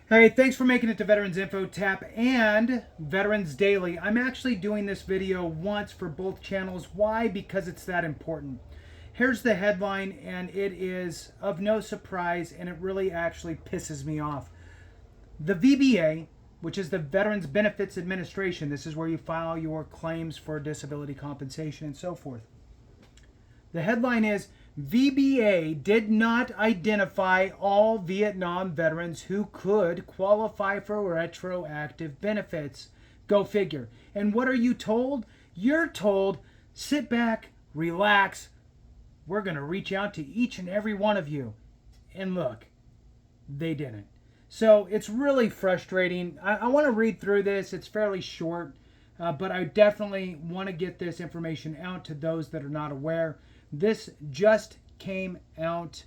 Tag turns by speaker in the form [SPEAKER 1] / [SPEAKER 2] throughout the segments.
[SPEAKER 1] Hey, thanks for making it to Veterans Info Tap and Veterans Daily. I'm actually doing this video once for both channels. Why? Because it's that important. Here's the headline, and it is of no surprise, and it really actually pisses me off. The VBA, which is the Veterans Benefits Administration, this is where you file your claims for disability compensation and so forth. The headline is, VBA did not identify all Vietnam veterans who could qualify for retroactive benefits. Go figure. And what are you told? You're told, sit back, relax. We're going to reach out to each and every one of you. And look, they didn't. So it's really frustrating. I want to read through this. It's fairly short, but I definitely want to get this information out to those that are not aware. This just came out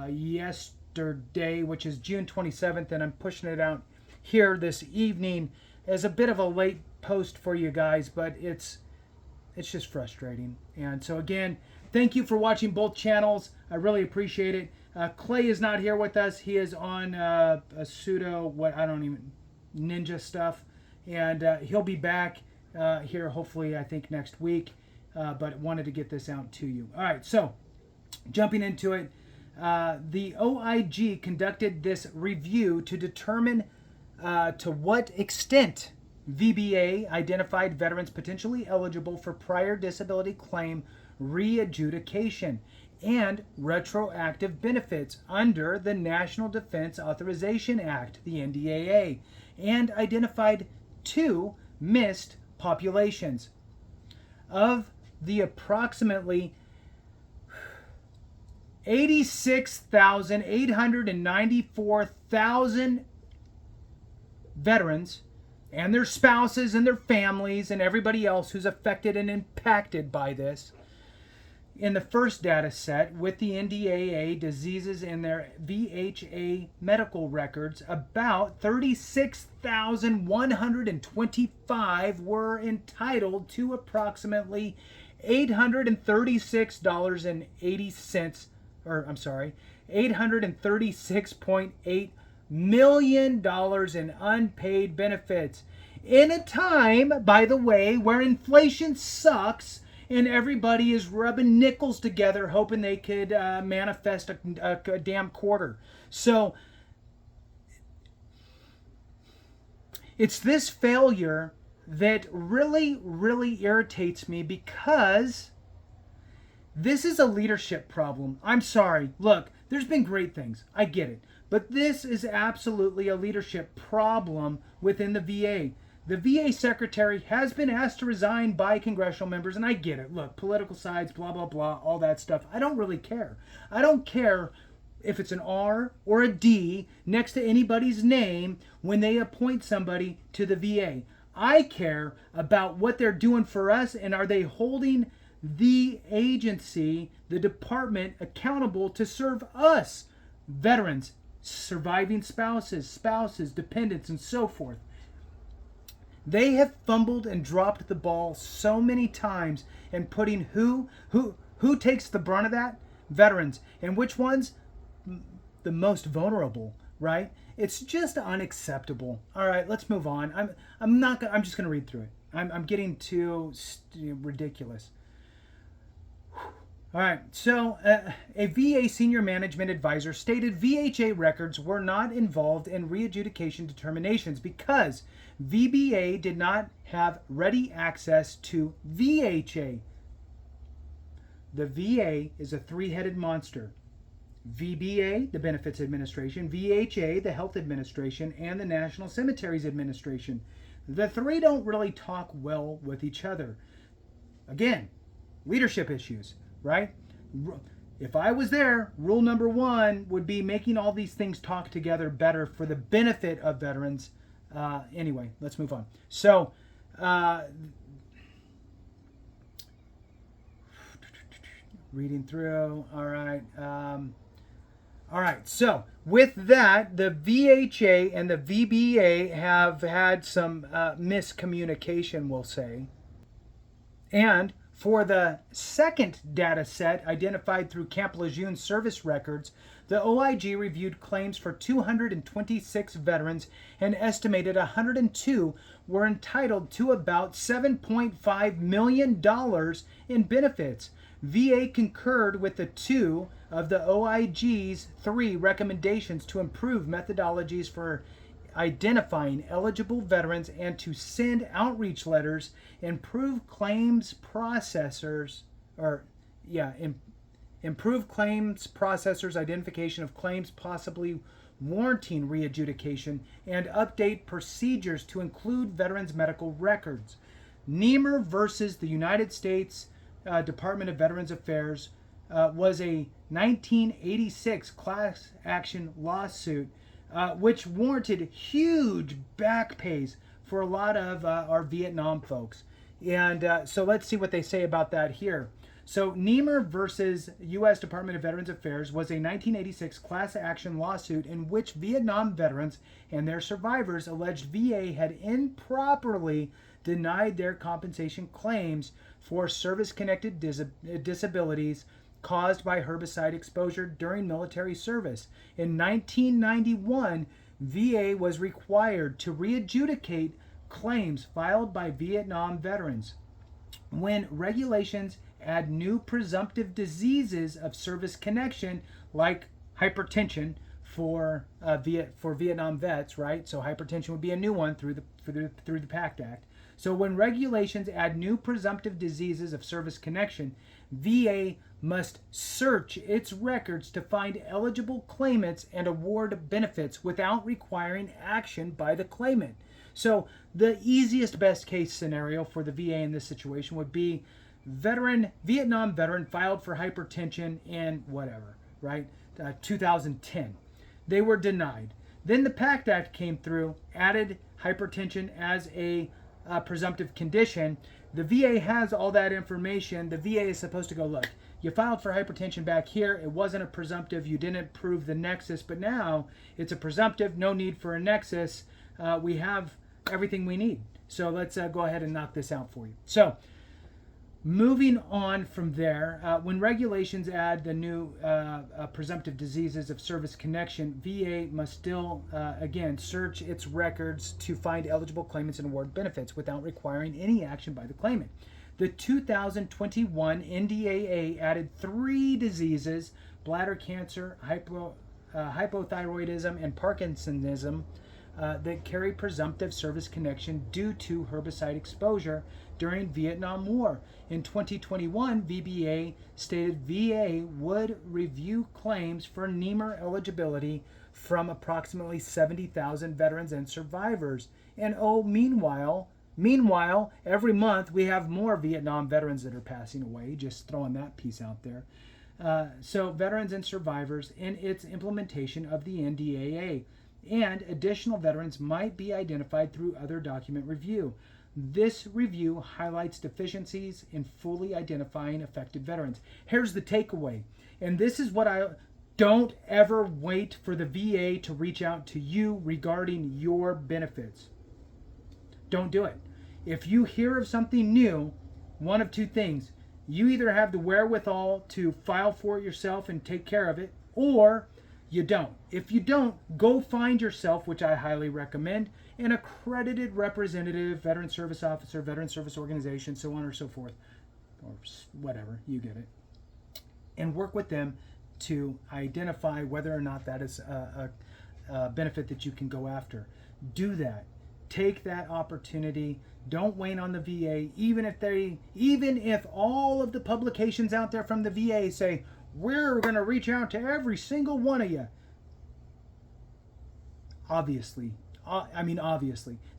[SPEAKER 1] yesterday, which is June 27th, and I'm pushing it out here this evening as a bit of a late post for you guys, but it's just frustrating. And so again, thank you for watching both channels. I really appreciate it. Clay is not here with us. He is on a pseudo, ninja stuff, and he'll be back here hopefully, I think, next week. But wanted to get this out to you. All right, so jumping into it, the OIG conducted this review to determine to what extent VBA identified veterans potentially eligible for prior disability claim re-adjudication and retroactive benefits under the National Defense Authorization Act, the NDAA, and identified two missed populations. Of the approximately 86,894,000 veterans and their spouses and their families and everybody else who's affected and impacted by this. In the first data set with the NDAA diseases in their VHA medical records, about 36,125 were entitled to approximately $836.8 million in unpaid benefits. In a time, by the way, where inflation sucks and everybody is rubbing nickels together hoping they could manifest a damn quarter. So it's this failure that really, really irritates me, because this is a leadership problem. I'm sorry. Look, there's been great things. I get it. But this is absolutely a leadership problem within the VA. The VA secretary has been asked to resign by congressional members, and I get it. Look, political sides, blah, blah, blah, all that stuff. I don't really care. I don't care if it's an R or a D next to anybody's name when they appoint somebody to the VA. I care about what they're doing for us, and are they holding the agency, the department, accountable to serve us, veterans, surviving spouses, dependents, and so forth. They have fumbled and dropped the ball so many times in putting who takes the brunt of that? Veterans. And which ones? The most vulnerable, right? It's just unacceptable. All right, let's move on. I'm just going to read through it. I'm getting too ridiculous. All right, so a VA senior management advisor stated VHA records were not involved in re-adjudication determinations because VBA did not have ready access to VHA. The VA is a three-headed monster. VBA, the Benefits Administration, VHA, the Health Administration, and the National Cemeteries Administration. The three don't really talk well with each other. Again, leadership issues, right? If I was there, rule number one would be making all these things talk together better for the benefit of veterans. Anyway, let's move on. So, reading through, all right. All right, so with that, the VHA and the VBA have had some miscommunication, we'll say. And for the second data set identified through Camp Lejeune service records, The OIG reviewed claims for 226 veterans and estimated 102 were entitled to about $7.5 million in benefits. VA concurred with the two of the OIG's three recommendations to improve methodologies for identifying eligible veterans and to send outreach letters, improve claims processors, improve claims processors' identification of claims possibly warranting re-adjudication, and update procedures to include veterans' medical records. Niemer versus the United States Department of Veterans Affairs was a 1986 class action lawsuit which warranted huge back pays for a lot of our Vietnam folks. And so let's see what they say about that here. So Niemer versus U.S. Department of Veterans Affairs was a 1986 class action lawsuit in which Vietnam veterans and their survivors alleged VA had improperly denied their compensation claims for service-connected disabilities caused by herbicide exposure during military service. In 1991, VA was required to re-adjudicate claims filed by Vietnam veterans. When regulations add new presumptive diseases of service connection, like hypertension for Vietnam vets, right? So hypertension would be a new one through the PACT Act. So when regulations add new presumptive diseases of service connection, VA must search its records to find eligible claimants and award benefits without requiring action by the claimant. So the easiest best case scenario for the VA in this situation would be Vietnam veteran filed for hypertension in whatever, right? 2010. They were denied. Then the PACT Act came through, added hypertension as a presumptive condition. The VA has all that information. The VA is supposed to go, look, you filed for hypertension back here. It wasn't a presumptive. You didn't prove the nexus, but now it's a presumptive. No need for a nexus. We have everything we need. So let's go ahead and knock this out for you. So moving on from there, when regulations add the new presumptive diseases of service connection, VA must still, again, search its records to find eligible claimants and award benefits without requiring any action by the claimant. The 2021 NDAA added 3 diseases, bladder cancer, hypothyroidism, and Parkinsonism, that carry presumptive service connection due to herbicide exposure during Vietnam War. In 2021, VBA stated VA would review claims for Niemer eligibility from approximately 70,000 veterans and survivors. And meanwhile, every month we have more Vietnam veterans that are passing away, just throwing that piece out there. So veterans and survivors in its implementation of the NDAA. And additional veterans might be identified through other document review. This review highlights deficiencies in fully identifying affected veterans. Here's the takeaway, and this is what don't ever wait for the VA to reach out to you regarding your benefits. Don't do it. If you hear of something new, one of two things. You either have the wherewithal to file for it yourself and take care of it, or you don't. If you don't, go find yourself, which I highly recommend, an accredited representative, veteran service officer, veteran service organization, so on or so forth, or whatever, you get it, and work with them to identify whether or not that is a benefit that you can go after. Do that. Take that opportunity. Don't wait on the VA, even if all of the publications out there from the VA say, we're going to reach out to every single one of you. Obviously.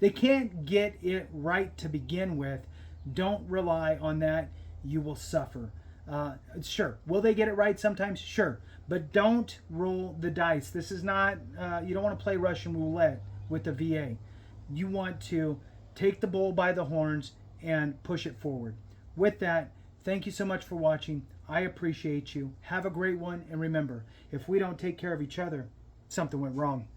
[SPEAKER 1] They can't get it right to begin with. Don't rely on that. You will suffer. Sure. Will they get it right sometimes? Sure. But don't roll the dice. This is not, you don't want to play Russian roulette with the VA. You want to take the bull by the horns and push it forward. With that, thank you so much for watching. I appreciate you. Have a great one. And remember, if we don't take care of each other, something went wrong.